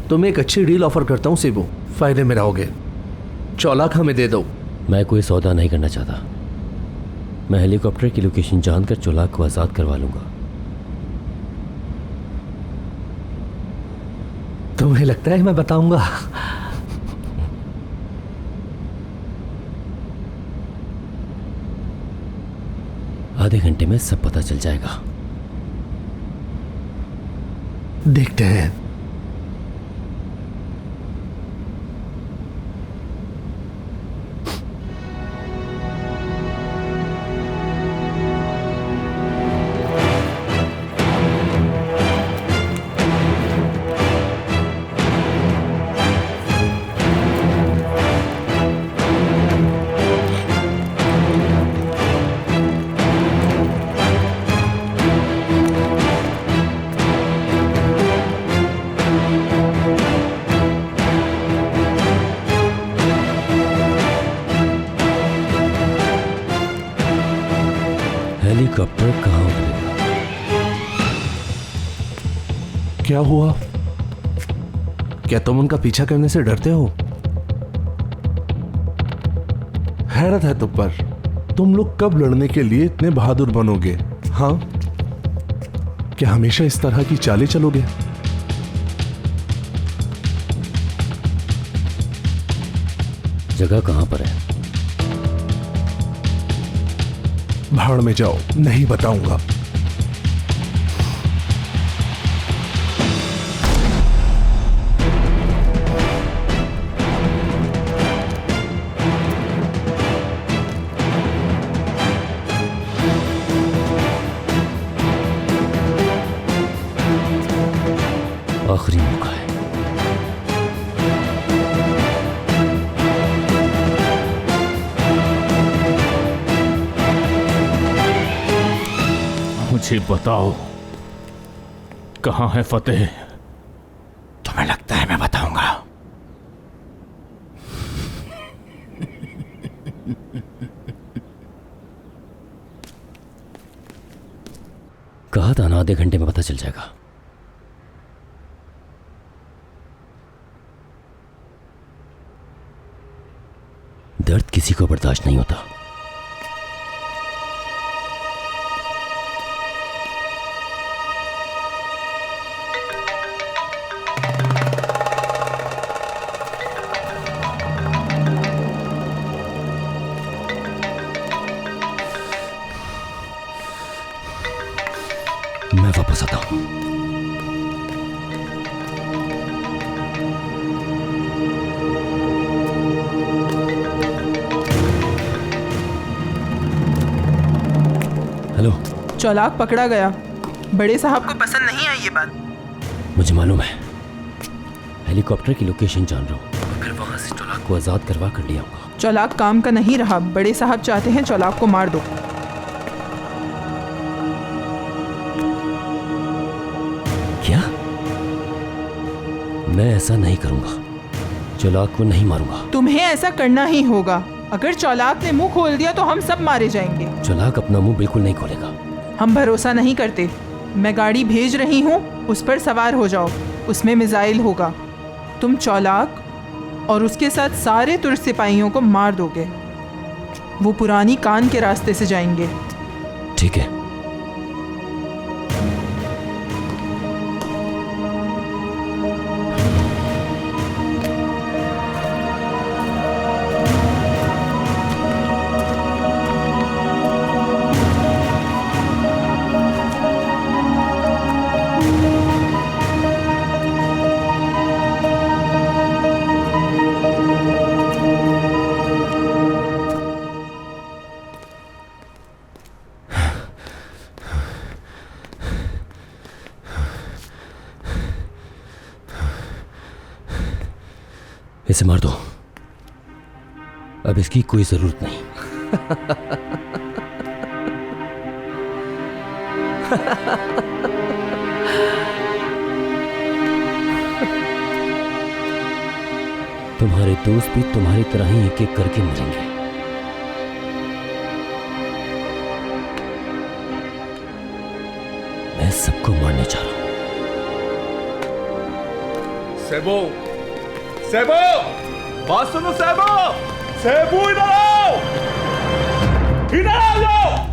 तुम्हें एक अच्छी डील ऑफर करता हूँ शिबू, फायदे में रहोगे। चौलाक हमें दे दो। मैं कोई सौदा नहीं करना चाहता। मैं हेलीकॉप्टर की लोकेशन जानकर चौलाक को आज़ाद करवा लूंगा। तुम्हें लगता है मैं बताऊंगा? आधे घंटे में सब पता चल जाएगा। देखते हैं। हेलीकॉप्टर कहाँ उतरेगा? क्या हुआ? क्या तुम उनका पीछा करने से डरते हो? हैरत है तुम पर। तुम लोग कब लड़ने के लिए इतने बहादुर बनोगे? हाँ, क्या हमेशा इस तरह की चालें चलोगे? जगह कहाँ पर है? भाड़ में जाओ, नहीं बताऊंगा। आखिरी मौका है। मुझे बताओ, कहां है फतेह? तुम्हें लगता है मैं बताऊंगा? कहा था ना, आधे घंटे में पता चल जाएगा। दर्द किसी को बर्दाश्त नहीं होता। मैं वापस आता हूं। हेलो। चौलाक पकड़ा गया। बड़े साहब को पसंद नहीं आई ये बात। मुझे मालूम है। हेलीकॉप्टर की लोकेशन जान रहा हूं, फिर वहां से चौलाक को आजाद करवा कर ले आऊंगा। चौलाक काम का नहीं रहा। बड़े साहब चाहते हैं चौलाक को मार दो। क्या? मैं ऐसा नहीं करूंगा। चौलाक को नहीं मारूंगा। तुम्हें ऐसा करना ही होगा। अगर चौलाक ने मुंह खोल दिया तो हम सब मारे जाएंगे। चौलाक अपना मुंह बिल्कुल नहीं खोलेगा। हम भरोसा नहीं करते। मैं गाड़ी भेज रही हूँ, उस पर सवार हो जाओ। उसमें मिसाइल होगा। तुम चौलाक और उसके साथ सारे तुर्क सिपाहियों को मार दोगे। वो पुरानी कान के रास्ते से जाएंगे। ठीक है। इसे मार दो। अब इसकी कोई जरूरत नहीं। तुम्हारे दोस्त भी तुम्हारी तरह ही एक एक करके मरेंगे। मैं सबको मारने जा रहा हूं। सेबो, सेबो, बात सुनो सेबो, सेबो इधर आओ, इधर आओ जाओ।